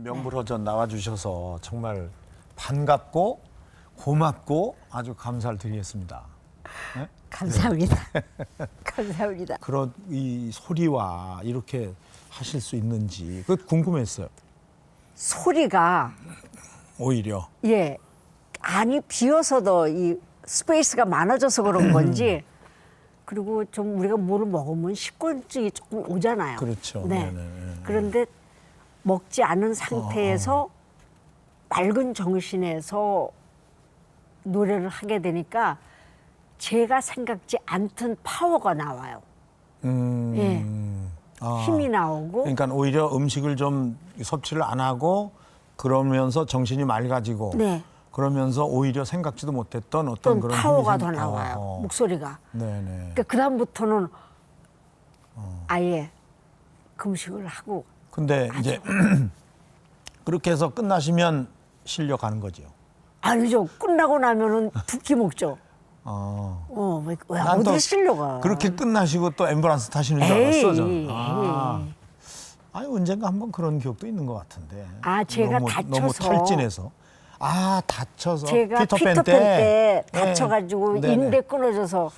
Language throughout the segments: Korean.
명불허전 나와주셔서 정말 반갑고 고맙고 아주 감사를 드리겠습니다. 네? 감사합니다. 감사합니다. 그런 이 소리와 이렇게 하실 수 있는지 그 궁금했어요. 소리가 오히려 예 안이 비어서도 이 스페이스가 많아져서 그런 건지 그리고 좀 우리가 뭐를 먹으면 식곤증이 조금 오잖아요. 그렇죠. 네. 네네. 그런데 먹지 않은 상태에서 맑은 정신에서 노래를 하게 되니까 제가 생각지 않던 파워가 나와요. 예. 아, 힘이 나오고. 그러니까 오히려 음식을 좀 섭취를 안 하고 그러면서 정신이 맑아지고 네. 그러면서 오히려 생각지도 못했던 어떤 그런 파워가 힘이 더 나와요. 목소리가. 네네. 그러니까 그다음부터는 아예 금식을 하고. 근데 이제 그렇게 해서 끝나시면 실려가는 거죠. 아니죠. 끝나고 나면은 붓기 먹죠. 왜 난 또 어디를 실려가. 그렇게 끝나시고 또 앰뷸런스 타시는 줄 에이, 알았어. 저는. 아니 언젠가 한번 그런 기억도 있는 것 같은데. 아, 제가 너무 다쳐서. 탈진해서. 아 다쳐서. 제가 피터팬 피터팬 때 네. 다쳐가지고 네네. 인대 끊어져서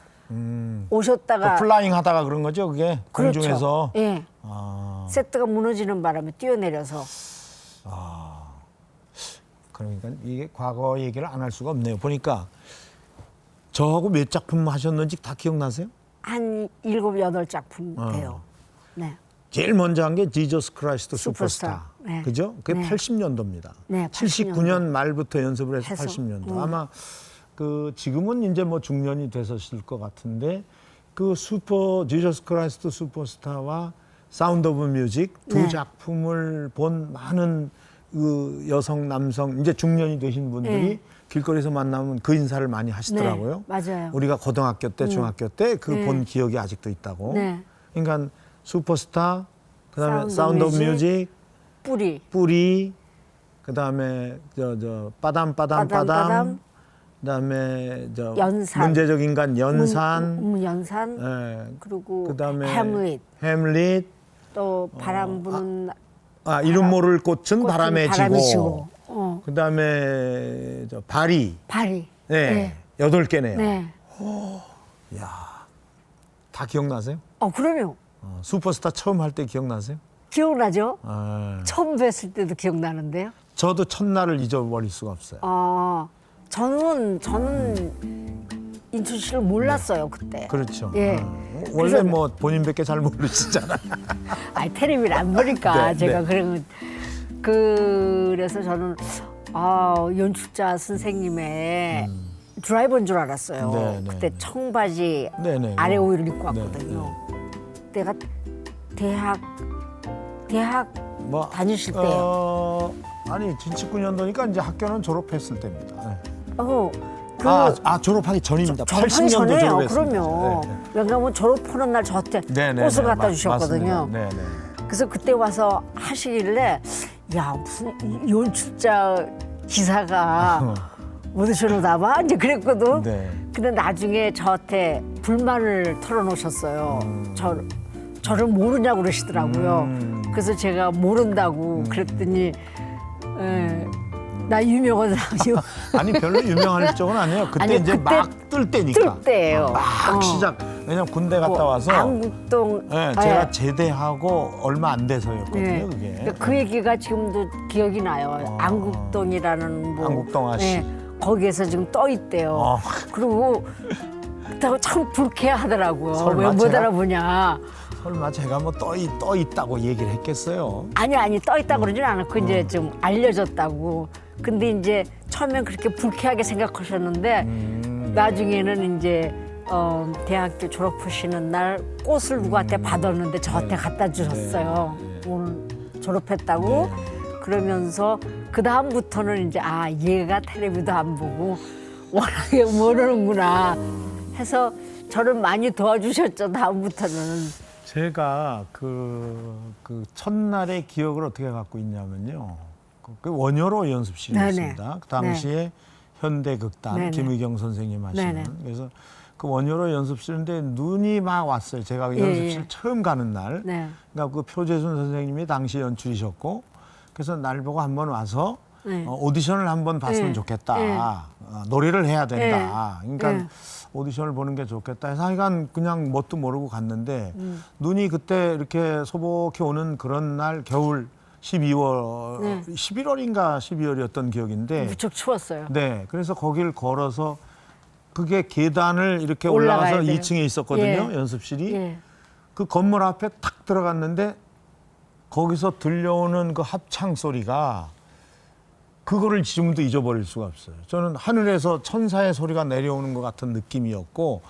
오셨다가 그 플라잉 하다가 그런 거죠, 그게 그렇죠. 공중에서. 예. 아, 세트가 무너지는 바람에 뛰어내려서. 그러니까 이게 과거 얘기를 안 할 수가 없네요. 보니까 저하고 몇 작품 하셨는지 다 기억나세요? 한 7, 8작품 돼요. 네. 제일 먼저 한 게 지저스 크라이스트 슈퍼스타. 슈퍼스타. 네. 그죠? 그게 네. 80년도입니다. 네, 79년 말부터 연습을 해서 해서. 80년도. 아마 그 지금은 이제 뭐 중년이 되셨을 것 같은데 그 지저스 크라이스트 슈퍼스타와 사운드 오브 뮤직 두 네. 작품을 본 많은 그 여성, 남성 이제 중년이 되신 분들이 네. 길거리에서 만나면 그 인사를 많이 하시더라고요. 네, 맞아요. 우리가 고등학교 때, 중학교 때 그 네. 본 기억이 아직도 있다고. 네. 그러니까 슈퍼스타, 그다음에 사운드 사운드 오브 뮤직, 뮤직, 뿌리. 그다음에 빠담 빠담. 그다음에 연산. 문제적 인간 연산. 연산. 예. 그리고 그다음에 햄릿. 또 바람 부는 이름 모를 꽃은 바람에 바람에 지고. 지고. 그다음에 바리. 바리. 네. 8개네요. 네. 다 기억나세요? 그럼요. 슈퍼스타 처음 할 때 기억나세요? 기억나죠? 아, 처음 뵀을 때도 기억나는데요. 저도 첫날을 잊어버릴 수가 없어요. 저는 인춘 씨를 몰랐어요 그때. 그렇죠. 예. 원래 그래서- 뭐 본인밖에 잘 모르시잖아요. 텔레비를 안 보니까 네, 제가 네. 그래서 저는 연출자 선생님의 드라이버인 줄 알았어요. 네, 네, 그때 네. 청바지 네, 네, 아래 네. 우위를 입고 네, 왔거든요. 내가 대학 뭐 다니실 때요. 아니 79년도니까 이제 학교는 졸업했을 때입니다. 졸업하기 전입니다. 졸업하기 80년도 전에요. 졸업했습니다. 그럼요. 왜냐하면 졸업하는 날 저한테 옷을 갖다 주셨거든요. 네네. 그래서 그때 와서 하시길래 야 무슨 연출자 기사가 오디션을 나봐 이제 그랬거든. 네. 근데 나중에 저한테 불만을 털어놓으셨어요. 저를 모르냐고 그러시더라고요. 그래서 제가 모른다고 그랬더니 나 유명한 사람이요. 아니 별로 유명할 쪽은 아니에요. 그때 아니, 이제 그때 막 뜰 때니까. 뜰 때예요. 막 시작. 왜냐면 군대 갔다 와서 안국동. 네, 제가 제대하고 얼마 안 돼서였거든요. 그게. 그러니까 그 얘기가 지금도 기억이 나요. 안국동이라는 뭐. 안국동 아씨. 거기에서 지금 떠 있대요. 그리고 그렇다고 참 불쾌하더라고요. 설마 왜 못 제가- 알아보냐. 설마 제가 뭐 떠 있다고 얘기를 했겠어요? 아니 떠 있다고 그러진 않았고 이제 좀 알려졌다고. 근데 이제 처음엔 그렇게 불쾌하게 생각하셨는데 나중에는 이제 대학교 졸업하시는 날 꽃을 누구한테 받았는데 저한테 갖다 주셨어요. 오늘 졸업했다고. 그러면서 그 다음부터는 이제 얘가 텔레비도 안 보고 워낙에 모르는구나 해서 저를 많이 도와주셨죠. 다음부터는. 제가 그 첫날의 기억을 어떻게 갖고 있냐면요. 그 원효로 연습실이었습니다. 네네. 그 당시에 현대극단 네네. 김의경 선생님 하시는. 네네. 그래서 그 원효로 연습실인데 눈이 막 왔어요. 제가 그 예, 연습실 예. 처음 가는 날. 네. 그러니까 그 표재순 선생님이 당시 연출이셨고 그래서 날 보고 한번 와서 네. 오디션을 한번 봤으면 네. 좋겠다. 네. 노래를 해야 된다. 그러니까 네. 오디션을 보는 게 좋겠다 해서 하여간 그냥 뭣도 모르고 갔는데 눈이 그때 이렇게 소복히 오는 그런 날 겨울 12월, 네. 11월인가 12월이었던 기억인데 무척 추웠어요. 네, 그래서 거길 걸어서 그게 계단을 이렇게 올라가야 올라가서 돼요. 2층에 있었거든요. 예. 연습실이. 예. 그 건물 앞에 탁 들어갔는데 거기서 들려오는 그 합창 소리가 그거를 지금도 잊어버릴 수가 없어요. 저는 하늘에서 천사의 소리가 내려오는 것 같은 느낌이었고,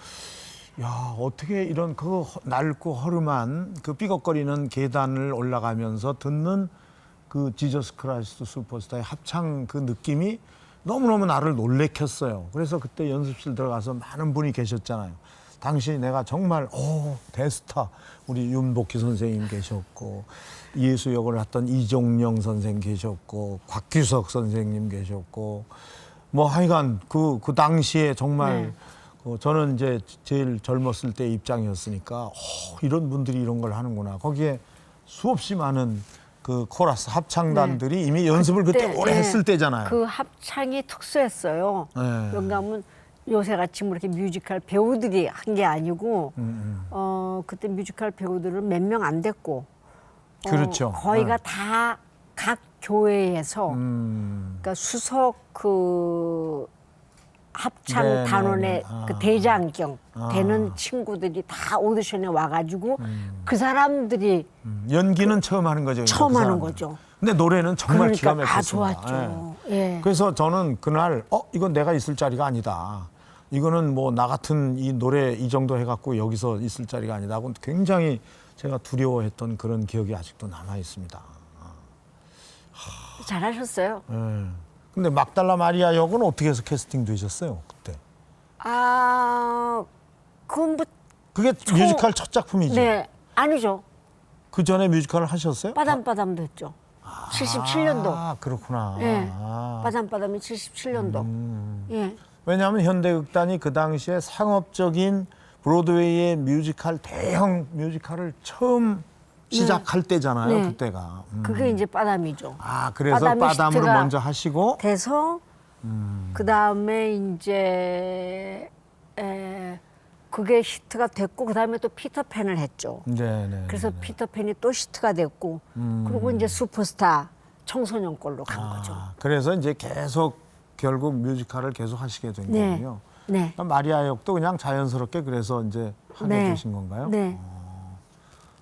야, 어떻게 이런 그 낡고 허름한 그 삐걱거리는 계단을 올라가면서 듣는 그 지저스 크라이스트 슈퍼스타의 합창 그 느낌이 너무너무 나를 놀래켰어요. 그래서 그때 연습실 들어가서 많은 분이 계셨잖아요. 당시 내가 정말 대스타 우리 윤복희 선생님 계셨고 예수 역을 했던 이종영 선생 계셨고 곽규석 선생님 계셨고 뭐 하여간 그 당시에 정말 저는 이제 제일 젊었을 때 입장이었으니까 이런 분들이 이런 걸 하는구나. 거기에 수없이 많은 그 코러스 합창단들이 이미 연습을 그때 오래 했을 때잖아요. 그 합창이 특수했어요. 네. 왜냐하면 요새 같이 뭐 이렇게 뮤지컬 배우들이 한 게 아니고 그때 뮤지컬 배우들은 몇 명 안 됐고 그렇죠. 거의가 다 각 교회에서 그러니까 수석 그 합창 네네네. 단원의 그 대장경 되는 친구들이 다 오디션에 와가지고 그 사람들이 연기는 처음 하는 거죠. 처음 그 하는 사람은. 거죠. 근데 노래는 정말 그러니까 기가 막혔습니다. 좋았죠. 예. 그래서 저는 그날 이건 내가 있을 자리가 아니다. 이거는 뭐 나 같은 이 노래 이 정도 해갖고 여기서 있을 자리가 아니다 하고 굉장히 제가 두려워했던 그런 기억이 아직도 남아 있습니다. 잘하셨어요. 예. 근데 막달라 마리아 역은 어떻게 해서 캐스팅 되셨어요 그때? 그건 뭐 그게 뮤지컬 첫 작품이지. 네, 아니죠. 그 전에 뮤지컬을 하셨어요? 빠담빠담도 했죠. 77년도. 아 그렇구나. 예. 아. 빠담빠담이 77년도. 예. 왜냐하면 현대극단이 그 당시에 상업적인 브로드웨이의 뮤지컬 대형 뮤지컬을 처음 시작할 때잖아요. 네. 그때가. 그게 이제 빠담이죠. 그래서 빠담이 빠담으로 히트가 먼저 하시고 돼서 그 다음에 이제 그게 히트가 됐고 그 다음에 또 피터팬을 했죠. 네네. 그래서 피터팬이 또 히트가 됐고 그리고 이제 슈퍼스타 청소년 걸로 간 거죠. 그래서 이제 계속 결국 뮤지컬을 계속 하시게 된 네. 거군요. 네. 그러니까 마리아 역도 그냥 자연스럽게 그래서 이제 하게 네. 되신 건가요? 네.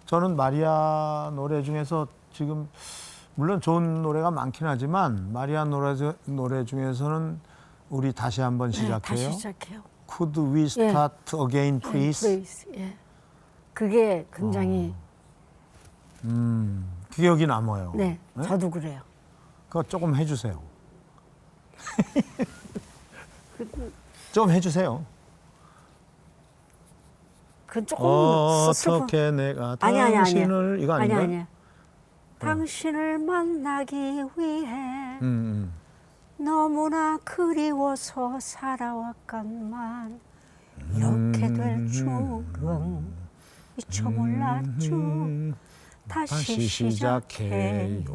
저는 마리아 노래 중에서 지금 물론 좋은 노래가 많긴 하지만 마리아 노래 중에서는 우리 다시 한번 시작해요. 다시 시작해요. Could we start again, please? Please. 예. 그게 굉장히 기억이 남아요. 네, 저도 그래요. 그거 조금 해주세요. 좀 해주세요. 그건 조금 슬퍼. 어떻게 내가 아니. 당신을 이거 아닌가요? 아니. 당신을 만나기 위해 너무나 그리워서 살아왔건만 이렇게 될 줄은 미처 몰랐죠. 다시 시작해요.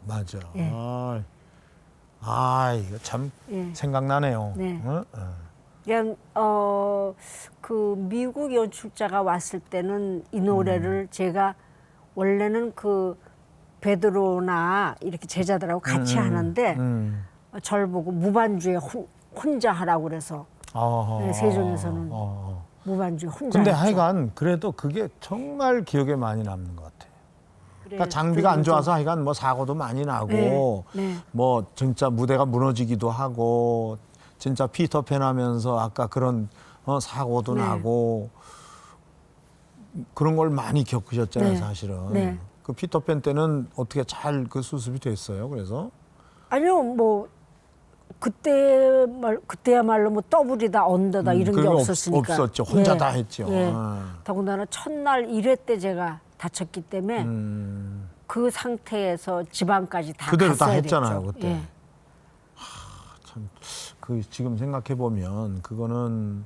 맞아. 예. 이거 참 예. 생각나네요. 네. 어? 그냥 그 미국 연출자가 왔을 때는 이 노래를 제가 원래는 그 베드로나 이렇게 제자들하고 같이 하는데 절 보고 무반주에 혼자 하라고 그래서 네, 세종에서는 무반주에 혼자 근데 했죠. 하여간 그래도 그게 정말 기억에 많이 남는 것 같아요. 그래, 그러니까 장비가 안 좀- 좋아서 하여간 뭐 사고도 많이 나고 네. 뭐 진짜 무대가 무너지기도 하고 진짜 피터팬 하면서 아까 그런 사고도 네. 나고 그런 걸 많이 겪으셨잖아요, 네. 사실은. 네. 그 피터팬 때는 어떻게 잘 그 수습이 됐어요? 그래서 아니요, 뭐 그때야말로 뭐 더블이다 언더다 이런 게 그런 게 없었으니까 없었죠. 혼자 다 했죠. 예. 아. 더군다나 첫날 1회 때 제가 다쳤기 때문에 그 상태에서 지방까지 다 그대로 다 갔어야 했잖아요, 됐죠. 그때. 예. 참, 그 지금 생각해 보면 그거는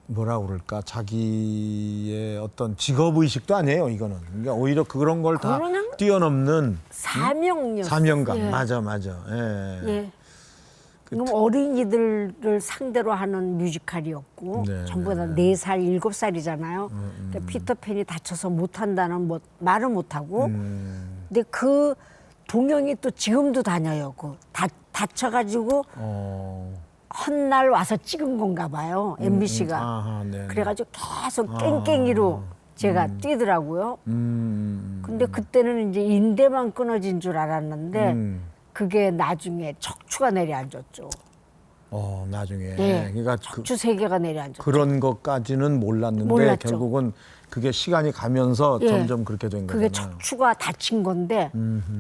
뭐라 그럴까 자기의 어떤 직업 의식도 아니에요 이거는. 그러니까 오히려 그런 걸 다 그거는 뛰어넘는 사명이었어요. 사명감. 예. 맞아. 예. 예. 그럼 어린이들을 상대로 하는 뮤지컬이었고 네, 전부 다 4살, 7살이잖아요. 그러니까 피터팬이 다쳐서 못한다는 말을 못하고 근데 그 동영이 또 지금도 다녀요. 다쳐가지고 헛날 와서 찍은 건가 봐요. MBC가. 아하, 네네. 그래가지고 계속 깽깽이로 제가 뛰더라고요. 근데 그때는 이제 인대만 끊어진 줄 알았는데 그게 나중에 척추가 내려앉았죠. 나중에. 네. 그러니까 척추 3개가 내려앉았죠. 그런 것까지는 몰랐는데 몰랐죠. 결국은 그게 시간이 가면서 예. 점점 그렇게 된 그게 거잖아요. 척추가 다친 건데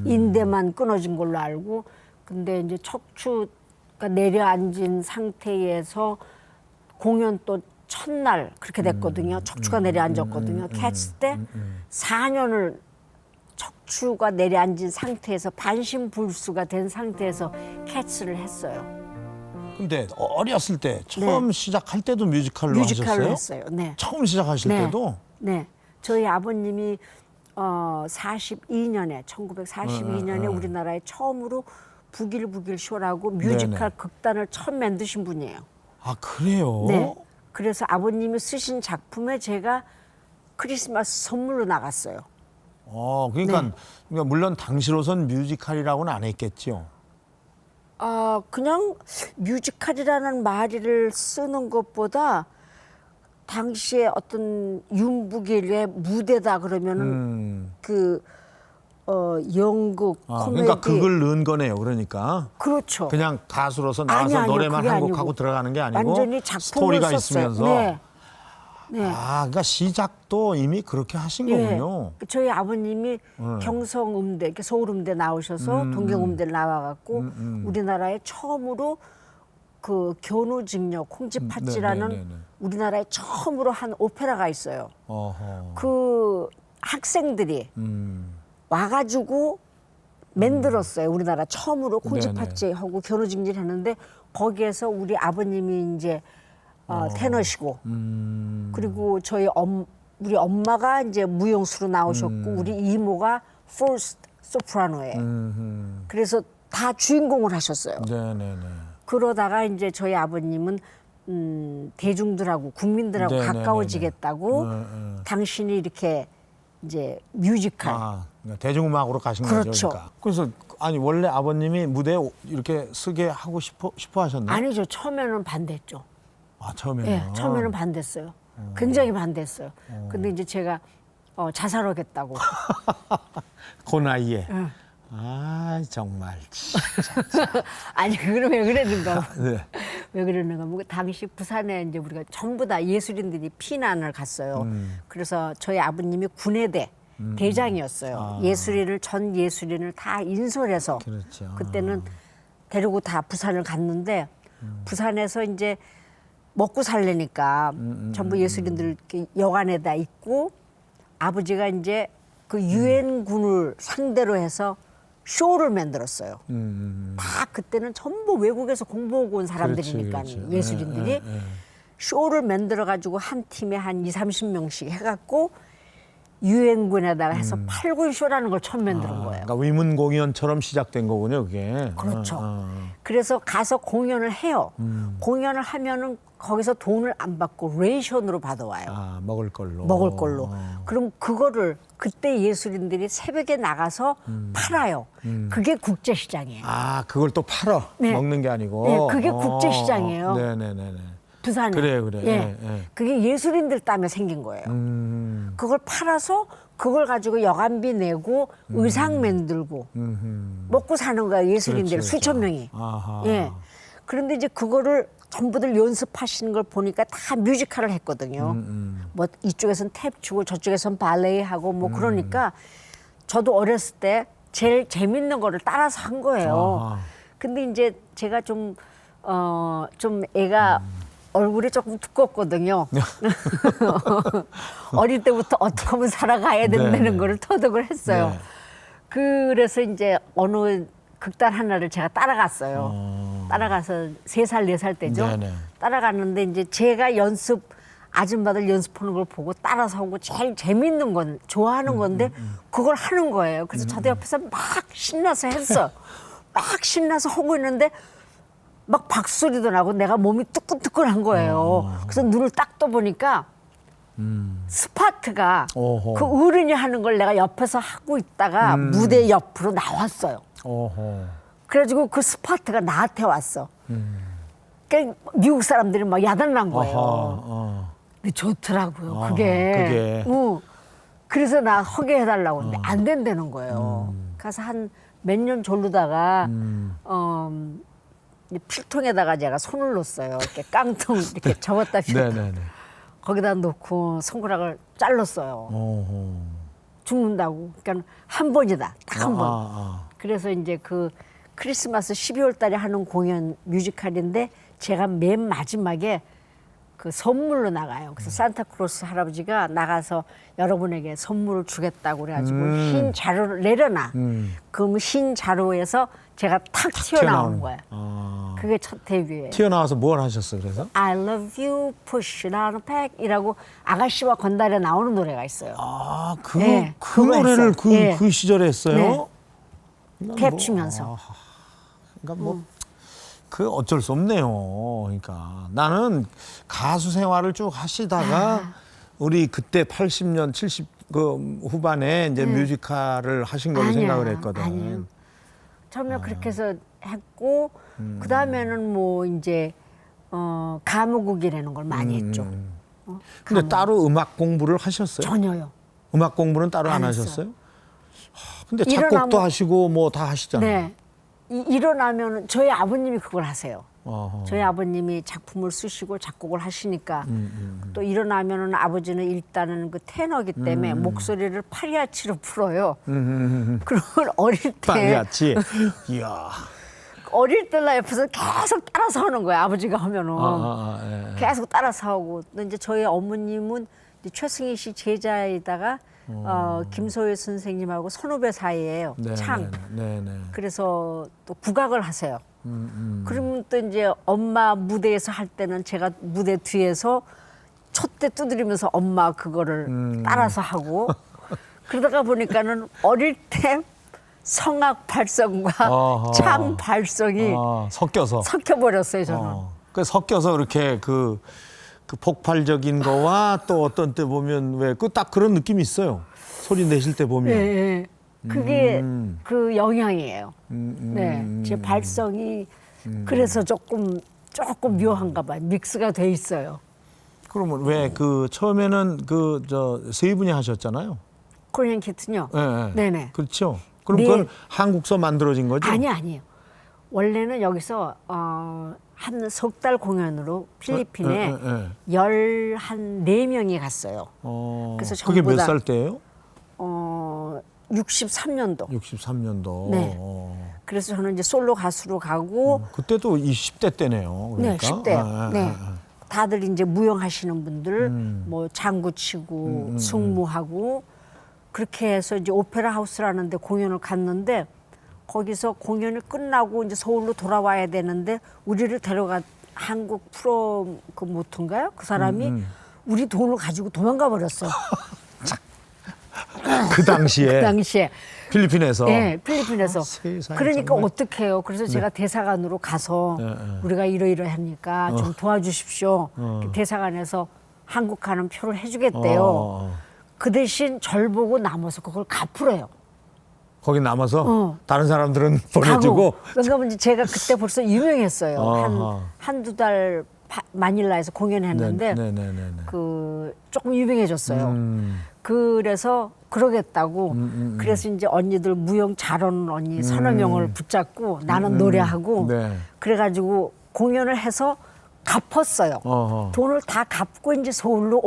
인대만 끊어진 걸로 알고 근데 이제 척추가 내려앉은 상태에서 공연 또 첫날 그렇게 됐거든요. 척추가 내려앉았거든요. 캐츠 때 4년을 척추가 내려앉은 상태에서 반신불수가 된 상태에서 캐츠를 했어요. 근데 어렸을 때 처음 시작할 때도 뮤지컬로 뮤지컬로 하셨어요? 했어요. 네. 처음 시작하실 네. 때도? 네. 저희 아버님이 1942년에 우리나라에 처음으로 북일북일 쇼라고 뮤지컬 네네. 극단을 처음 만드신 분이에요. 아 그래요? 네. 그래서 아버님이 쓰신 작품에 제가 크리스마스 선물로 나갔어요. 그러니까, 네. 그러니까 물론 당시로선 뮤지컬이라고는 안 했겠죠. 그냥 뮤지컬이라는 말을 쓰는 것보다 당시에 어떤 윤북일의 무대다 그러면은 연극 코미디 그러니까 그걸 넣은 거네요. 그러니까 그렇죠. 그냥 가수로서 나와서 아니요, 노래만 그게 한 곡 아니고 하고 들어가는 게 아니고 완전히 작품을 스토리가 썼어요. 있으면서. 네. 네. 그러니까 시작도 이미 그렇게 하신 거군요. 저희 아버님이 경성음대, 이렇게 서울음대 나오셔서 동경음대 나와갖고 우리나라에 처음으로 그 견우직녀 콩쥐팥쥐라는 네네네네. 우리나라에 처음으로 한 오페라가 있어요. 어허. 그 학생들이 와가지고 만들었어요. 우리나라 처음으로 콩쥐팥쥐하고 견우직녀를 했는데 거기에서 우리 아버님이 이제 테너시고 그리고 우리 엄마가 이제 무용수로 나오셨고 우리 이모가 포스트 소프라노예요. 그래서 다 주인공을 하셨어요. 네네네. 그러다가 이제 저희 아버님은 대중들하고 국민들하고 네네네네. 가까워지겠다고 당신이 이렇게 이제 뮤지컬 그러니까 대중음악으로 가신 그렇죠. 거죠. 그러니까. 그래서 아니 원래 아버님이 무대에 이렇게 서게 하고 싶어 하셨나요? 아니죠. 처음에는 반대했죠. 처음에는. 네, 처음에는 반대했어요. 굉장히 반대했어요. 근데 이제 제가 자살하겠다고. 그 나이에. 응. 정말. 아니 그럼 왜 그랬는가? 네. 왜 그랬는가? 뭐 당시 부산에 이제 우리가 전부 다 예술인들이 피난을 갔어요. 그래서 저희 아버님이 군의대 대장이었어요. 전 예술인을 다 인솔해서 그렇죠. 그때는 데리고 다 부산을 갔는데 부산에서 이제 먹고 살려니까 전부 예술인들 이렇게 여관에다 있고 아버지가 이제 그 유엔군을 상대로 해서 쇼를 만들었어요. 다 그때는 전부 외국에서 공부하고 온 사람들이니까 그렇지. 예술인들이 쇼를 만들어 가지고 한 팀에 한 20-30명씩 해갖고 유엔군에다가 해서 8군 쇼라는 걸 처음 만든 거예요. 그러니까 위문 공연처럼 시작된 거군요, 그게. 그렇죠. 그래서 가서 공연을 해요. 공연을 하면은 거기서 돈을 안 받고 레이션으로 받아와요. 먹을 걸로. 먹을 걸로. 그럼 그거를 그때 예술인들이 새벽에 나가서 팔아요. 그게 국제시장이에요. 그걸 또 팔아. 네. 먹는 게 아니고. 네, 그게 국제시장이에요. 네네네. 부산에. 그래. 예. 그게 예술인들 땀에 생긴 거예요. 그걸 팔아서 그걸 가지고 여관비 내고 의상 만들고 먹고 사는 거야 예술인들 그렇죠, 수천 명이. 아하. 예. 그런데 이제 그거를 전부들 연습하시는 걸 보니까 다 뮤지컬을 했거든요. 뭐 이쪽에선 탭 추고 저쪽에선 발레 하고 뭐 그러니까 저도 어렸을 때 제일 재밌는 거를 따라서 한 거예요. 아하. 근데 이제 제가 좀 애가 얼굴이 조금 두껍거든요. 어릴 때부터 어떻게 하면 살아가야 된다는 네네. 거를 터득을 했어요. 네. 그래서 이제 어느 극단 하나를 제가 따라갔어요. 따라가서 3살, 4살 때죠. 네네. 따라갔는데 이제 제가 연습 아줌마들 연습하는 걸 보고 따라서 하고 제일 재밌는 건 좋아하는 건데 그걸 하는 거예요. 그래서 저도 옆에서 막 신나서 했어. 막 신나서 하고 있는데 막 박수소리도 나고 내가 몸이 뜨끈뜨끈한 거예요. 그래서 눈을 딱 떠보니까 스파트가 어허. 그 어른이 하는 걸 내가 옆에서 하고 있다가 무대 옆으로 나왔어요. 어허. 그래가지고 그 스파트가 나한테 왔어. 그러니까 미국 사람들이 막 야단난 거예요. 어허. 근데 좋더라고요. 아하, 그게. 그게. 응. 그래서 나 하게 해달라고 했는데 안 된다는 거예요. 그래서 한 몇 년 졸르다가 이 필통에다가 제가 손을 넣었어요. 이렇게 깡통 이렇게 접었다 폈다. 네네네. 거기다 놓고 손가락을 잘랐어요. 어허. 죽는다고. 그러니까 한 번이다. 딱 한 번. 아. 그래서 이제 그 크리스마스 12월 달에 하는 공연 뮤지컬인데 제가 맨 마지막에 그 선물로 나가요. 그래서 산타클로스 할아버지가 나가서 여러분에게 선물을 주겠다고 그래가지고 흰 자루를 내려놔. 그러면 흰 자루에서 제가 탁 튀어나오는 거야. 아. 그게 첫 데뷔예요. 튀어나와서 뭘 하셨어 그래서? I love you, push it on a pack 이라고 아가씨와 건달에 나오는 노래가 있어요. 아, 네, 그 그거 노래를 했어요. 네. 그 시절에 했어요? 네. 캡 추면서. 그러니까 뭐 그 어쩔 수 없네요. 그러니까 나는 가수 생활을 쭉 하시다가 우리 그때 80년, 70 그 후반에 이제 뮤지컬을 하신 걸로 아니야, 생각을 했거든. 아니에요. 처음에 그렇게 해서 했고 그 다음에는 뭐 이제 가무국이라는 걸 많이 했죠. 근데 따로 음악 공부를 하셨어요? 전혀요. 음악 공부는 따로 안 안 했어요. 하셨어요? 근데 작곡도 하시고 뭐 다 하시잖아요. 네. 일어나면 저희 아버님이 그걸 하세요. 어허. 저희 아버님이 작품을 쓰시고 작곡을 하시니까 또 일어나면은 아버지는 일단은 그 테너기 때문에 목소리를 파리아치로 풀어요. 그러면 어릴 때 파리아치. 이야. 어릴 때 나 옆에서 계속 따라서 하는 거야. 아버지가 하면은 예. 계속 따라서 하고 또 이제 저희 어머님은 이제 최승희 씨 제자에다가 김소희 선생님하고 선후배 사이예요. 창. 네네. 그래서 또 국악을 하세요. 그러면 또 이제 엄마 무대에서 할 때는 제가 무대 뒤에서 촛대 두드리면서 엄마 그거를 따라서 하고 그러다가 보니까는 어릴 때 성악 발성과 어허. 창 발성이 섞여서. 섞여버렸어요, 저는. 그 섞여서 이렇게 그 폭발적인 거와 또 어떤 때 보면 왜 그 딱 그런 느낌이 있어요. 소리 내실 때 보면. 예, 예. 그게 그 영향이에요. 네, 제 발성이 그래서 조금 묘한가 봐요. 믹스가 돼 있어요. 그러면 왜 그 처음에는 그 저 세 분이 하셨잖아요. 코리안 키튼요. 예. 네네. 그렇죠. 그럼 네. 그건 한국서 만들어진 거죠? 아니에요. 원래는 여기서 한 석 달 공연으로 필리핀에 한 4명이 갔어요. 그래서 그게 전부 몇 다 살 때예요? 63년도. 63년도. 네. 그래서 저는 이제 솔로 가수로 가고 그때도 20대 때네요. 네, 그러니까. 10대. 네. 다들 이제 무용하시는 분들, 뭐 장구 치고 승무하고 그렇게 해서 이제 오페라 하우스라는 데 공연을 갔는데 거기서 공연이 끝나고 이제 서울로 돌아와야 되는데 우리를 데려가 한국 프로 그 모토인가요? 그 사람이 우리 돈을 가지고 도망가 버렸어. 그 당시에. 그 당시에. 필리핀에서. 네, 필리핀에서. 세상에, 그러니까 정말. 어떡해요. 그래서 제가 대사관으로 가서 우리가 이러이러하니까 좀 도와주십시오. 대사관에서 한국 가는 표를 해주겠대요. 그 대신 절 보고 남아서 그걸 갚으래요. 거기 남아서 다른 사람들은 보내주고. 가고. 왜냐면 이제 제가 그때 벌써 유명했어요. 어허. 한두 달 마닐라에서 공연했는데 네네네. 그 조금 유명해졌어요. 그래서 그러겠다고. 그래서 이제 언니들 무용 잘하는 언니 서너 명을 붙잡고 나는 노래하고 네. 그래가지고 공연을 해서 갚았어요. 어허. 돈을 다 갚고 이제 서울로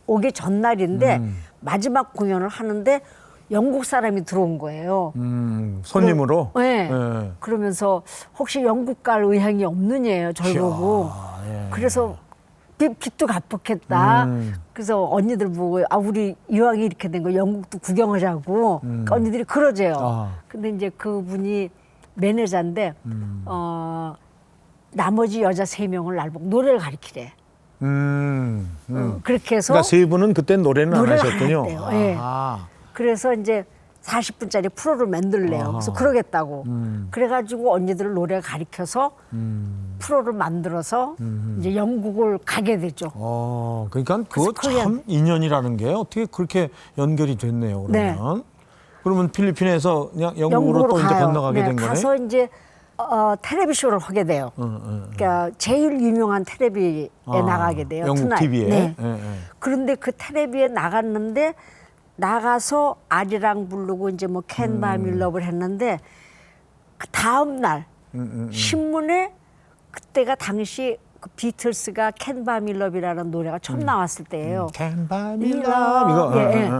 오기 전날인데 마지막 공연을 하는데 영국 사람이 들어온 거예요. 손님으로? 네. 네. 그러면서 혹시 영국 갈 의향이 없느냐요, 절 보고. 예. 그래서 빚도 갚았겠다. 그래서 언니들 보고 우리 이왕이 이렇게 된 거 영국도 구경하자고. 그러니까 언니들이 그러재요. 근데 이제 그분이 매니저인데 나머지 여자 3명을 날 보고 노래를 가르치래. 그렇게 해서 그러니까 세 분은 그때 노래는 안 노래를 안 하셨군요. 했대요. 예. 아하. 그래서 이제 40분짜리 프로를 만들래요. 그래서 그러겠다고. 그래가지고 언니들을 노래 가르쳐서 프로를 만들어서 이제 영국을 가게 되죠. 그러니까 그거 그래서 참 인연이라는 게 어떻게 그렇게 연결이 됐네요. 그러면. 네. 그러면 필리핀에서 그냥 영국으로 또 이제 가요. 건너가게 네, 된 거네. 가서 이제 텔레비쇼를 하게 돼요. 그러니까 제일 유명한 텔레비에 나가게 돼요. 영국 투나잇. TV에. 네. 예, 예. 그런데 그 텔레비에 나갔는데 나가서 아리랑 부르고 이제 뭐 Can't Buy Me Love를 했는데 그 다음 날 신문에 그때가 당시 그 비틀스가 Can't Buy Me Love이라는 노래가 처음 나왔을 때예요. Can't buy me love 이거. 예, 예.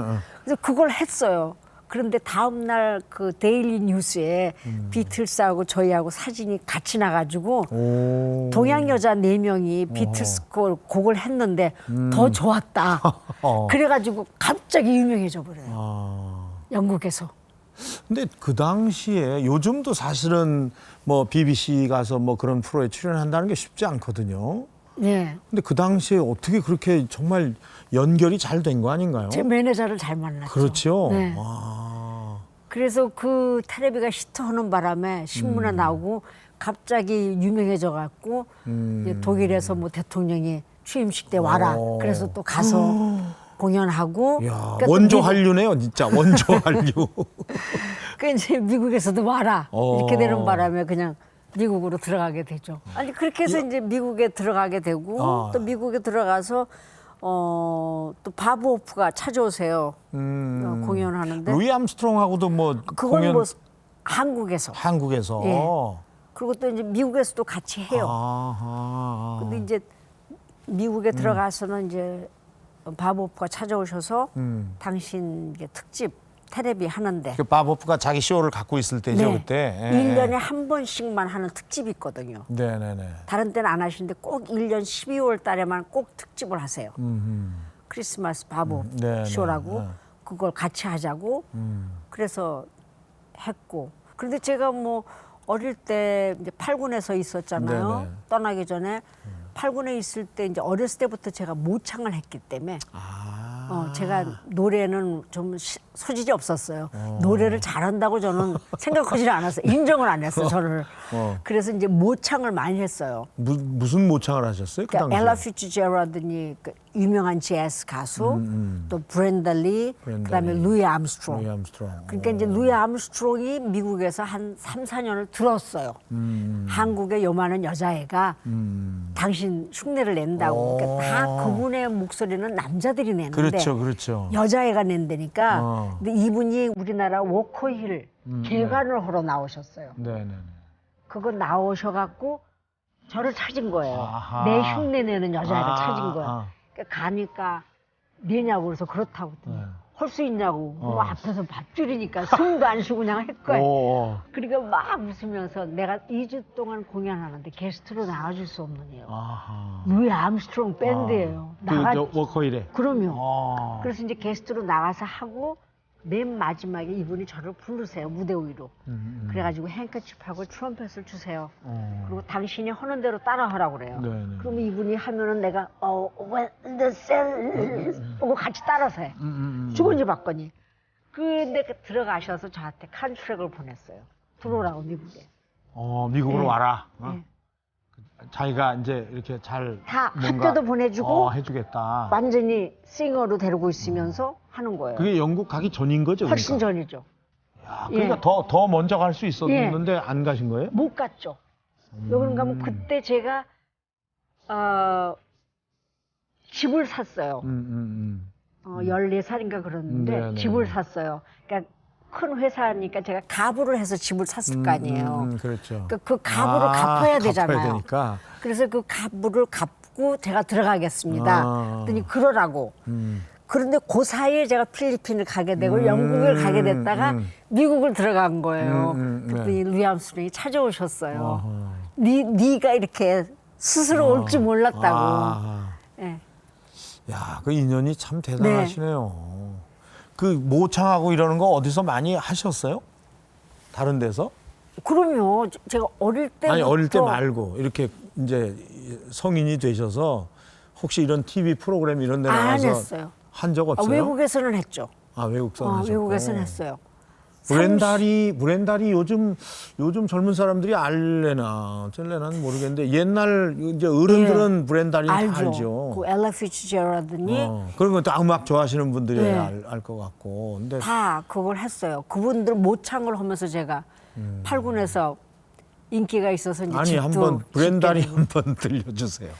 그래서 그걸 했어요. 그런데 다음 날 그 데일리 뉴스에 비틀스하고 저희하고 사진이 같이 나가지고 오. 동양 여자 4명이 비틀스 곡을 했는데 더 좋았다. 그래가지고 갑자기 유명해져 버려요. 영국에서. 근데 그 당시에 요즘도 사실은 뭐 BBC 가서 뭐 그런 프로에 출연한다는 게 쉽지 않거든요. 네. 근데 그 당시에 어떻게 그렇게 정말 연결이 잘 된 거 아닌가요? 제 매니저를 잘 만났죠. 그렇죠. 네. 아. 그래서 그 텔레비가 히트하는 바람에 신문에 나오고 갑자기 유명해져 갖고 이제 독일에서 뭐 대통령이 취임식 때 와라. 그래서 또 가서 공연하고. 야, 그러니까 또 원조 미국- 한류네요, 진짜 원조 한류. 그 이제 미국에서도 와라. 이렇게 어. 되는 바람에 그냥 미국으로 들어가게 되죠. 아니 그렇게 해서 이제 미국에 들어가게 되고 또 미국에 들어가서 또 바브 호프가 찾아오세요. 공연하는데 루이 암스트롱하고도 뭐 그건 공연 뭐 한국에서 한국에서. 예. 그리고 또 이제 미국에서도 같이 해요. 아하. 근데 이제 미국에 들어가서는 이제 바브 호프가 찾아오셔서 당신 이게 특집 텔레비 하는데 그 바보프가 자기 쇼를 갖고 있을 때죠, 네. 그때. 예. 1년에 한 번씩만 하는 특집이 있거든요. 네네네. 다른 때는 안 하시는데 꼭 1년 12월 달에만 꼭 특집을 하세요. 크리스마스 바보 네, 쇼라고 네. 그걸 같이 하자고 그래서 했고 그런데 제가 뭐 어릴 때 이제 8군에서 있었잖아요. 네, 네. 떠나기 전에 8군에 있을 때 이제 어렸을 때부터 제가 모창을 했기 때문에 제가 노래는 좀 소질이 없었어요. 노래를 잘한다고 저는 생각하지 않았어요. 인정을 안 했어요, 저를. 그래서 이제 모창을 많이 했어요. 무슨 모창을 하셨어요? 그 그러니까 당시에? 엘라 피츠제럴드니 그 유명한 재즈 가수, 또 브렌다 리, 그다음에 루이 암스트롱. 루이 암스트롱. 그러니까 이제 루이 암스트롱이 미국에서 한 3, 4년을 들었어요. 한국의 요만한 여자애가 당신 흉내를 낸다고. 그러니까 다 그분의 목소리는 남자들이 내는데 그렇죠, 그렇죠. 여자애가 낸다니까. 근데 이분이 우리나라 워커힐 개관을 하러 나오셨어요. 네네네. 그거 나오셔갖고 저를 찾은 거예요. 아하. 내 흉내 내는 여자애를 아, 찾은 거야. 아. 그러니까 가니까 내냐고 그래서 그렇다고 했더니 할 수 있냐고. 뭐 앞에서 밥줄이니까 숨도 안 쉬고 그냥 했거예요. 오. 그러니까 막 웃으면서 내가 2주 동안 공연하는데 게스트로 나와줄 수 없는 이유. 아하. 루이 암스트롱 밴드예요. 그 워커힐에. 그럼요. 그래서 이제 게스트로 나가서 하고 맨 마지막에 이분이 저를 부르세요. 무대 위로. 그래가지고 행커칩하고 트럼펫을 주세요. 그리고 당신이 하는 대로 따라하라고 그래요. 네네. 그러면 이분이 하면은 내가 when the sun 하고 같이 따라서 해. 주거니 받거니. 근데 들어가셔서 저한테 컨트랙을 보냈어요. 들어오라고 미국에. 미국으로 네. 와라. 네. 자기가 이제 이렇게 잘 다 뭔가, 학교도 보내주고 해주겠다. 완전히 싱어로 데리고 있으면서 하는 거예요. 그게 영국 가기 전인 거죠? 훨씬 그러니까? 전이죠. 야, 그러니까 더 먼저 갈 수 있었는데 안 가신 거예요? 못 갔죠. 왜 그런가 하면 그때 제가 집을 샀어요. 14살인가 그랬는데 네네. 집을 샀어요. 그러니까 큰 회사니까 제가 가부를 해서 집을 샀을 거 아니에요. 그렇죠. 그러니까 그 가부를 갚아야 되잖아요. 갚아야 되니까. 그래서 그 가부를 갚고 제가 들어가겠습니다. 그랬더니 그러라고. 그런데 그 사이에 제가 필리핀을 가게 되고 영국을 가게 됐다가 미국을 들어간 거예요. 그랬더니 루이 암스트롱이 찾아오셨어요. 네가 이렇게 스스로 올 줄 몰랐다고. 예. 야, 그 인연이 참 대단하시네요. 그 모창하고 이러는 거 어디서 많이 하셨어요? 다른 데서? 그럼요. 제가 어릴 때부터 아니 어릴 때 말고 이렇게 이제 성인이 되셔서 혹시 이런 TV 프로그램 이런 데 안 나가서 했어요. 한 적 아, 없어요? 외국에서는 했죠. 아, 외국에서는 하셨고. 외국에서는 했어요. 브렌달이 요즘 젊은 사람들이 알래나 어쩔래나는 모르겠는데 옛날 이제 어른들은 브렌달이 다 알죠. 그 엘라 피츠제럴드니 그런 것도 음악 좋아하시는 분들이 네. 알 것 같고. 근데 다 그걸 했어요. 그분들 모창을 하면서 제가 8군에서 인기가 있어서 이제 아니 집도 한번 브렌다리 짓게 되고. 한번 들려주세요.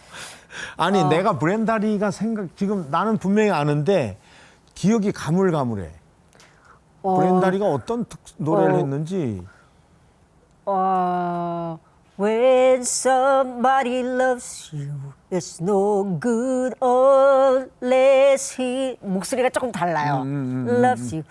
아니 내가 브렌다리가 지금 나는 분명히 아는데 기억이 가물가물해. 브렌다리가 어떤 노래를 했는지. When somebody loves you, it's no good unless he 목소리가 조금 달라요. Loves you.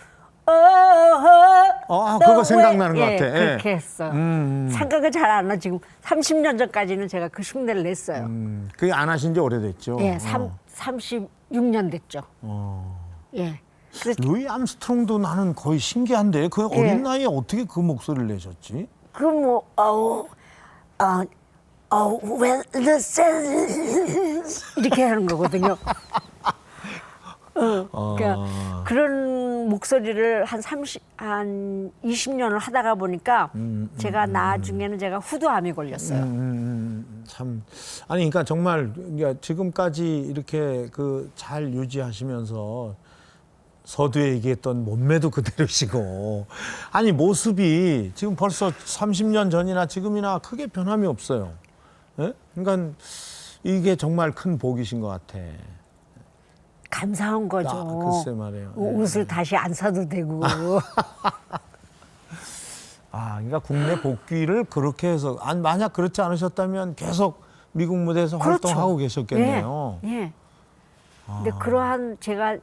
그거 생각나는 것 같아. 예. 그렇게 했어요. 생각은 잘 안 나. 지금 30년 전까지는 제가 그 흉내를 냈어요. 그게 안 하신 지 오래됐죠. 예, 36년 됐죠. 예. 그래서 루이 암스트롱도 나는 거의 신기한데 그 예. 어린 나이에 어떻게 그 목소리를 내셨지? when the sun 이렇게 하는 거거든요. 그러니까 그런 목소리를 한 20년을 하다가 보니까 제가 나중에는 제가 후두암이 걸렸어요. 참 아니 그러니까 정말 그러니까 지금까지 이렇게 그 잘 유지하시면서 서두에 얘기했던 몸매도 그대로시고 아니 모습이 지금 벌써 30년 전이나 지금이나 크게 변함이 없어요. 예? 그러니까 이게 정말 큰 복이신 것 같아. 감사한 거죠. 글쎄 말이에요. 옷을 다시 안 사도 되고. 그러니까 국내 복귀를 그렇게 해서 만약 그렇지 않으셨다면 계속 미국 무대에서 그렇죠. 활동하고 계셨겠네요. 예. 근데 그러한 제가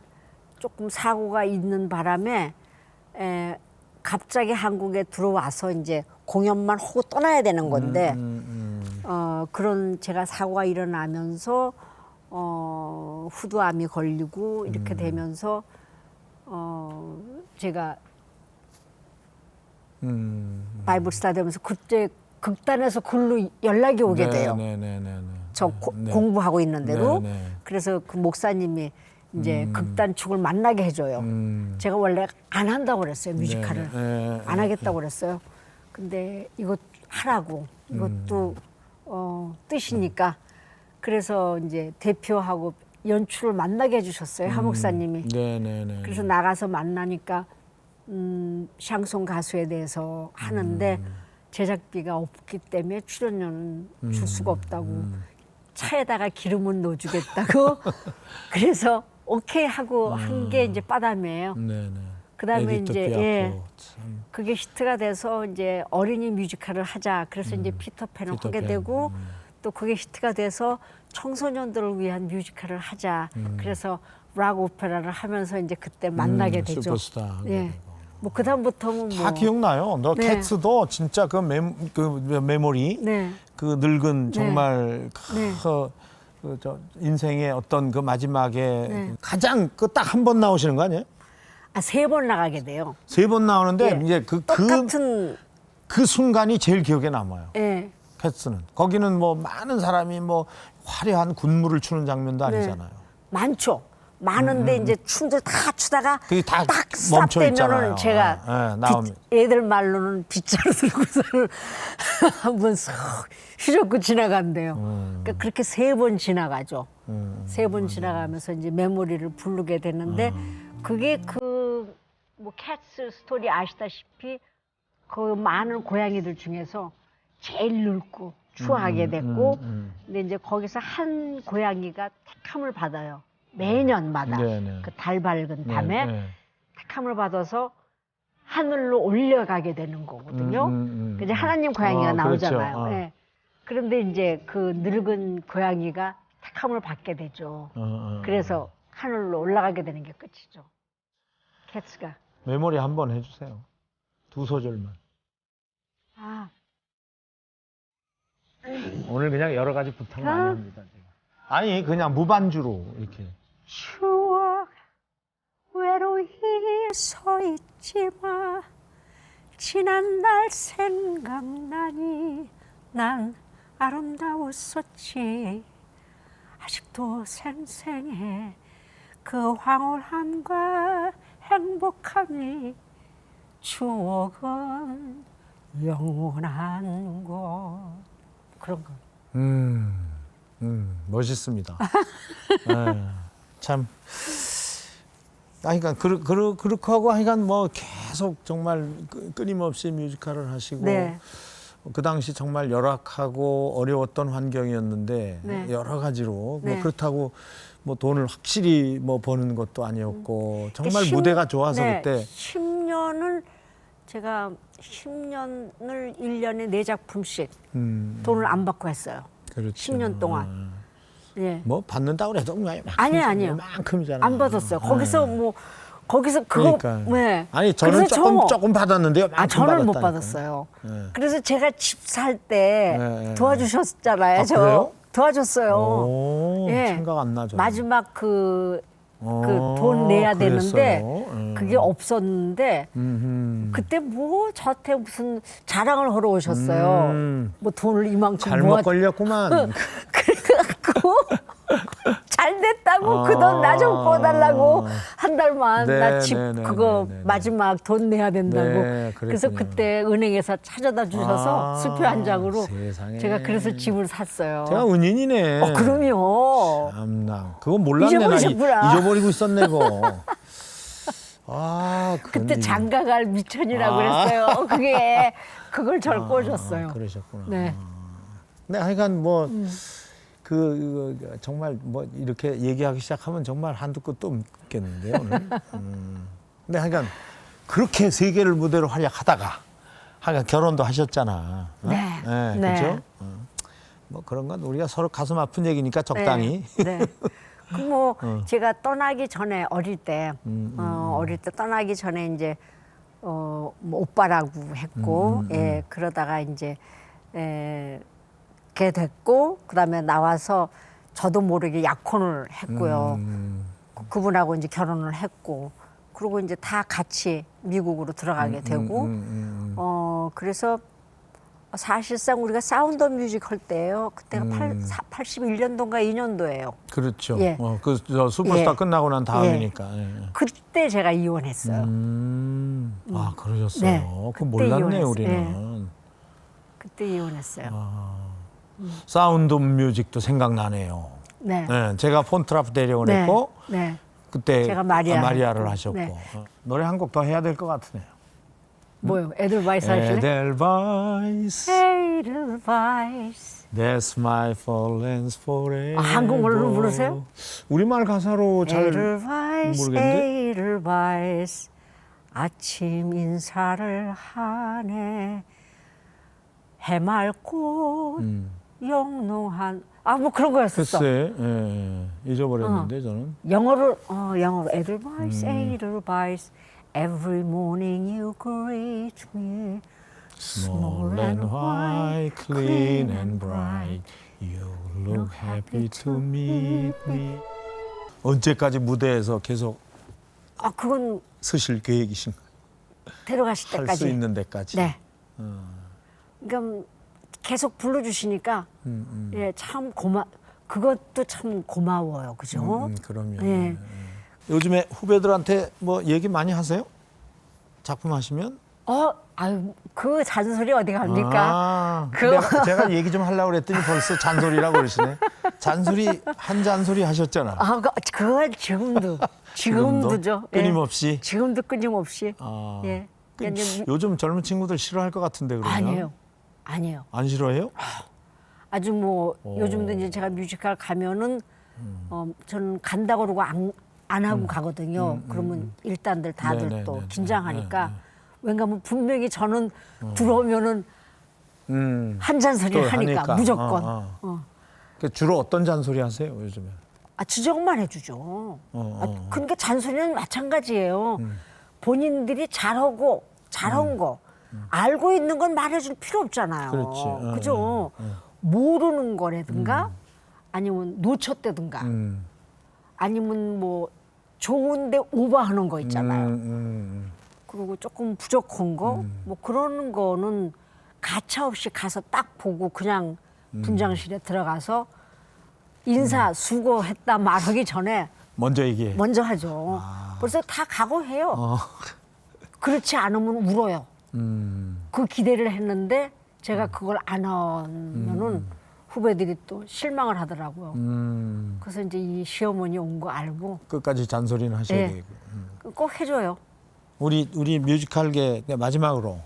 조금 사고가 있는 바람에 갑자기 한국에 들어와서 이제 공연만 하고 떠나야 되는 건데 그런 제가 사고가 일어나면서 후두암이 걸리고 이렇게 되면서 제가 바이블 스타 되면서 그때 극단에서 글로 연락이 오게 돼요. 저 공부하고 있는데도. 그래서 그 목사님이 이제 극단 축을 만나게 해줘요. 제가 원래 안 한다고 그랬어요, 뮤지컬을. 안 하겠다고 그랬어요. 근데 이거 하라고. 이것도 뜻이니까. 그래서 이제 대표하고 연출을 만나게 해주셨어요, 하 목사님이. 그래서 나가서 만나니까 샹송 가수에 대해서 하는데 제작비가 없기 때문에 출연료는 줄 수가 없다고 차에다가 기름은 넣어주겠다고 그래서 오케이 하고 한 게 이제 빠담이에요. 그다음에 이제 그게 히트가 돼서 이제 어린이 뮤지컬을 하자. 그래서 이제 피터팬을 하게 되고 또 그게 히트가 돼서 청소년들을 위한 뮤지컬을 하자. 그래서 락 오페라를 하면서 이제 그때 만나게 되죠. 슈퍼스타. 예. 뭐 그다음부터는 다 기억나요. 너 네. 캣츠도 진짜 그 메모리 네. 그 늙은 정말 네. 저 인생의 어떤 그 마지막에 네. 가장 그 딱 한 번 나오시는 거 아니에요? 3번 나가게 돼요. 3번 나오는데 예. 이제 똑같은 그 순간이 제일 기억에 남아요. 예. 캣츠는 거기는 뭐 많은 사람이 뭐 화려한 군무를 추는 장면도 아니잖아요. 많죠. 많은데 이제 춤들 다 추다가 그게 다 딱 멈춰 있잖아요. 스탑되면은 제가 나오면. 애들 말로는 빗자루 들고서는 한번 쏙 휘젓고 지나간대요. 그러니까 그렇게 3번 지나가죠. 3번 지나가면서 이제 메모리를 부르게 되는데 그게 뭐 캣츠 스토리 아시다시피 그 많은 고양이들 중에서 제일 늙고 추하게 됐고 근데 이제 거기서 한 고양이가 택함을 받아요. 매년마다 그 달 밝은 밤에 택함을 받아서 하늘로 올려가게 되는 거거든요. 이제 하나님 고양이가 나오잖아요. 그렇죠. 네. 그런데 이제 그 늙은 고양이가 택함을 받게 되죠. 그래서 하늘로 올라가게 되는 게 끝이죠. 캣츠가. 메모리 한번 해주세요. 2소절만. 오늘 그냥 여러 가지 부탁 많이 합니다. 제가. 아니 그냥 무반주로 이렇게. 추억 외로이 서 있지마 지난 날 생각나니 난 아름다웠었지 아직도 생생해 그 황홀함과 행복함이 추억은 영원한 곳 그런 거. 멋있습니다. 예, 참. 그러니까 그렇게 하고 하여간 뭐 계속 정말 끊임없이 뮤지컬을 하시고 네. 그 당시 정말 열악하고 어려웠던 환경이었는데 네. 여러 가지로 네. 뭐 그렇다고 뭐 돈을 확실히 뭐 버는 것도 아니었고 정말 십- 무대가 좋아서 네, 그때 10년을 제가 10년을 1년에 4작품씩 돈을 안 받고 했어요. 그렇죠. 10년 동안. 예. 뭐 받는다고 해도 그냥 아니에요. 만큼이잖아요. 안 받았어요. 거기서 뭐 거기서 그거 그러니까. 네. 아니 저는 그래서 조금 받았는데요. 아 저는 못 받았다니까요. 받았어요. 네. 그래서 제가 집 살 때 네. 도와주셨잖아요. 아, 저 그래요? 도와줬어요. 오, 예. 생각 안 나죠. 마지막 그 돈 내야 되는데 그랬어요? 그게 없었는데 음흠. 그때 뭐 저한테 무슨 자랑을 하러 오셨어요. 뭐 돈을 이만큼 잘못 모아 걸렸구만. 그래갖고 잘 됐다고 그 돈 나 좀 꿔달라고 한 달만 네, 나 집 네, 네, 그거 네, 네. 마지막 돈 내야 된다고. 네, 그래서 그랬군요. 그때 은행에서 찾아다 주셔서 아, 수표 한 장으로 세상에. 제가 그래서 집을 샀어요. 제가 은인이네. 그럼요. 참나. 그거 몰랐네. 나 잊어버리셨구나. 잊어버리고 있었네, 그거. 아, 그때 그건 장가갈 미천이라고 아. 그랬어요. 그게 그걸 절 꿔줬어요. 그러셨구나. 네. 네, 하여간 뭐 정말 뭐 이렇게 얘기하기 시작하면 정말 한두 끝도 없겠는데요, 오늘. 근데 하여간 그렇게 세계를 무대로 활약하다가 하여간 결혼도 하셨잖아. 어? 네. 네. 그죠? 뭐 그런 건 우리가 서로 가슴 아픈 얘기니까 적당히. 네. 그 뭐 제가 떠나기 전에 어릴 때 떠나기 전에 이제 뭐 오빠라고 했고 예 그러다가 이제 걔 됐고 그다음에 나와서 저도 모르게 약혼을 했고요. 그분하고 이제 결혼을 했고 그리고 이제 다 같이 미국으로 들어가게 되고 그래서 사실상 우리가 사운드 오브 뮤직 할 때예요. 그때가 81년도인가 2년도예요. 그렇죠. 예. 저 슈퍼스타 예. 끝나고 난 다음이니까. 예. 그때 제가 이혼했어요. 아, 그러셨어요. 네. 그거 그때 몰랐네, 이혼했어요. 우리는. 그때 이혼했어요. 사운드 오브 뮤직도 생각나네요. 네. 네, 제가 폰트라프 대령을 네. 했고 네. 그때 제가 마리아를 를 했고. 하셨고 네. 노래 한 곡 더 해야 될 것 같으네요. 뭐요? 에델바이스 하실래? 에델바이스 에델바이스. That's my fallen forever. 한국말로 부르세요? 우리말 가사로 잘 에델바이스, 모르겠는데? 에델바이스. 아침 인사를 하네. 해맑고 영롱한 뭐 그런 거였었어. 글쎄, 잊어버렸는데 저는. 영어로 에델바이스, 에델바이스. Every morning you greet me. Small and white, clean and bright. You look happy to meet me. 언제까지 무대에서 계속 그건 서실 계획이신가요? 데려가실 할 때까지. 수 있는 데까지. 네. 그러니까 계속 불러주시니까 예, 참 그것도 참 고마워요, 그죠? 그럼요. 네. 요즘에 후배들한테 뭐 얘기 많이 하세요? 작품 하시면? 그 잔소리 어디 갑니까? 제가 얘기 좀 하려고 그랬더니 벌써 잔소리라고 그러시네. 한 잔소리 하셨잖아. 그건 지금도죠. 끊임없이. 예. 지금도 끊임없이. 아, 예. 그러니까 이제 요즘 젊은 친구들 싫어할 것 같은데 그러면? 아니에요. 안 싫어해요? 아주 뭐 요즘도 이제 제가 뮤지컬 가면은 저는 간다고 그러고 안 하고 가거든요. 그러면 일단들 다들 네네네네. 또 긴장하니까 왜냐하면 분명히 저는 들어오면은 한 잔소리 또 하니까 무조건. 주로 어떤 잔소리 하세요 요즘에? 지적만 해주죠. 그러니까 잔소리는 마찬가지예요. 본인들이 잘한 거 알고 있는 건 말해줄 필요 없잖아요. 그렇지. 그죠? 모르는 거라든가 아니면 놓쳤다든가 아니면 뭐 좋은데 오버하는 거 있잖아요. 그리고 조금 부족한 거 뭐 그런 거는 가차 없이 가서 딱 보고 그냥 분장실에 들어가서 인사 수고했다 말하기 전에 먼저 얘기해. 먼저 하죠. 벌써 다 각오해요. 그렇지 않으면 울어요. 그 기대를 했는데 제가 그걸 안 하면은 후배들이 또 실망을 하더라고요. 그래서 이제 이 시어머니 온 거 알고 끝까지 잔소리는 하셔야 네. 되고. 꼭 해줘요. 우리 뮤지컬계 마지막으로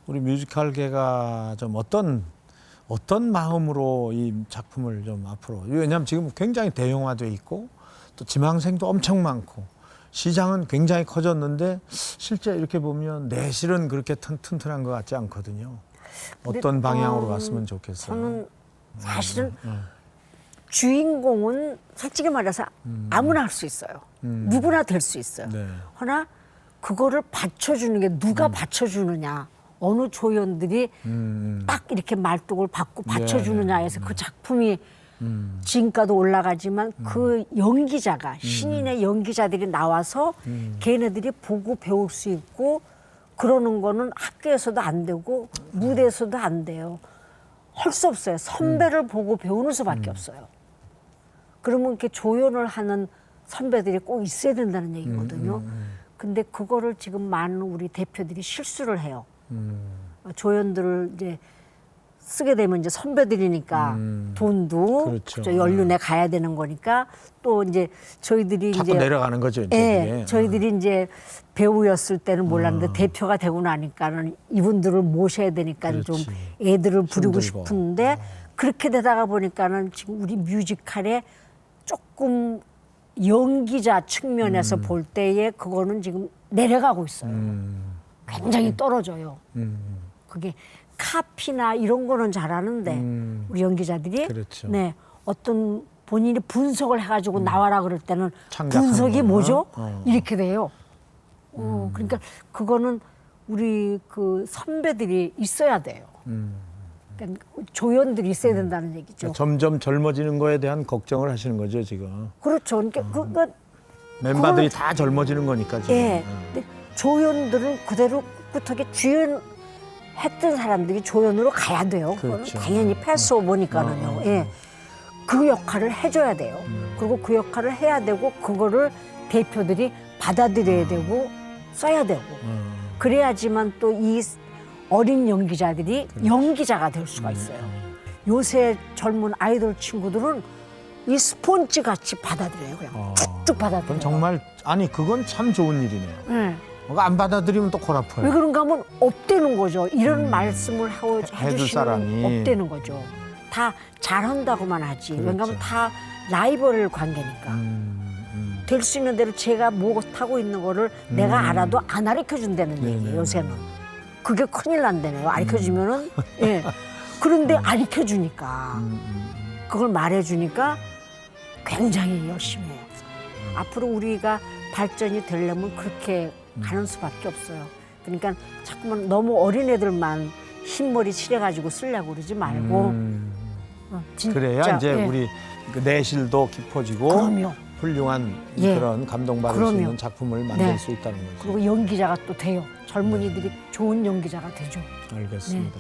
우리 뮤지컬계가 좀 어떤 마음으로 이 작품을 좀 앞으로, 왜냐하면 지금 굉장히 대형화돼 있고 또 지망생도 엄청 많고 시장은 굉장히 커졌는데 실제 이렇게 보면 내실은 그렇게 튼튼한 것 같지 않거든요. 어떤 방향으로 갔으면 좋겠어요. 저는 사실은 주인공은 솔직히 말해서 아무나 할 수 있어요. 누구나 될 수 있어요. 네. 그러나 그거를 받쳐주는 게 누가 받쳐주느냐, 어느 조연들이 딱 이렇게 말뚝을 받고 받쳐주느냐에서 그 작품이 진가도 올라가지만 그 연기자가 신인의 연기자들이 나와서 걔네들이 보고 배울 수 있고 그러는 거는 학교에서도 안 되고 무대에서도 안 돼요. 할 수 없어요. 선배를 보고 배우는 수밖에 없어요. 그러면 이렇게 조연을 하는 선배들이 꼭 있어야 된다는 얘기거든요. 근데 그거를 지금 많은 우리 대표들이 실수를 해요. 조연들을 이제 쓰게 되면 이제 선배들이니까 돈도 그렇죠. 그죠? 연륜에 가야 되는 거니까 또 이제 저희들이 자꾸 이제 내려가는 거죠. 이제 예, 그게. 저희들이 이제 배우였을 때는 몰랐는데 대표가 되고 나니까는 이분들을 모셔야 되니까 좀 그렇지. 애들을 부리고 힘들고. 싶은데 그렇게 되다가 보니까는 지금 우리 뮤지컬에 조금 연기자 측면에서 볼 때에 그거는 지금 내려가고 있어요. 굉장히 떨어져요. 그게 카피나 이런 거는 잘하는데 우리 연기자들이 그렇죠. 네 어떤 본인이 분석을 해가지고 나와라 그럴 때는 창작하는 분석이 거는? 뭐죠? 이렇게 돼요. 그러니까 그거는 우리 그 선배들이 있어야 돼요. 그러니까 조연들이 있어야 된다는 얘기죠. 그러니까 점점 젊어지는 거에 대한 걱정을 하시는 거죠 지금. 그렇죠. 그러니까 그거 멤버들이 그거는- 다 젊어지는 거니까 지금. 예. 근데 조연들은 그대로 꿋꿋하게 주연했던 사람들이 조연으로 가야 돼요. 그거는 그렇죠. 당연히 패스오버니까는요. 예. 그 역할을 해줘야 돼요. 그리고 그 역할을 해야 되고 그거를 대표들이 받아들여야 되고 써야 되고 그래야지만 또 이 어린 연기자들이 연기자가 될 수가 있어요. 요새 젊은 아이돌 친구들은 이 스폰지 같이 받아들여요. 그냥 쭉쭉 받아들여요. 그건 정말 그건 참 좋은 일이네요. 예. 그거 안 받아들이면 또 골 왜 아파요. 그런가 하면 없대는 거죠. 이런 말씀을 해줄 해주시는 사람이. 없대는 거죠. 다 잘한다고만 하지. 그렇죠. 왜냐하면 다 라이벌 관계니까. 될 수 있는 대로 제가 못하고 있는 거를 내가 알아도 안 가르쳐준다는 얘기예요. 요새는. 그게 큰일 난다네요. 가르쳐주면은. 예. 그런데 가르쳐주니까. 그걸 말해주니까 굉장히 열심히 해요. 앞으로 우리가 발전이 되려면 그렇게 가는 수밖에 없어요. 그러니까 자꾸만 너무 어린애들만 흰머리 칠해가지고 쓰려고 그러지 말고 진짜, 그래야 이제 예. 우리 그 내실도 깊어지고 그럼요. 훌륭한 예. 그런 감동받을 수 그럼요. 있는 작품을 만들 네. 수 있다는 거죠. 그리고 연기자가 또 돼요. 젊은이들이 좋은 연기자가 되죠. 알겠습니다.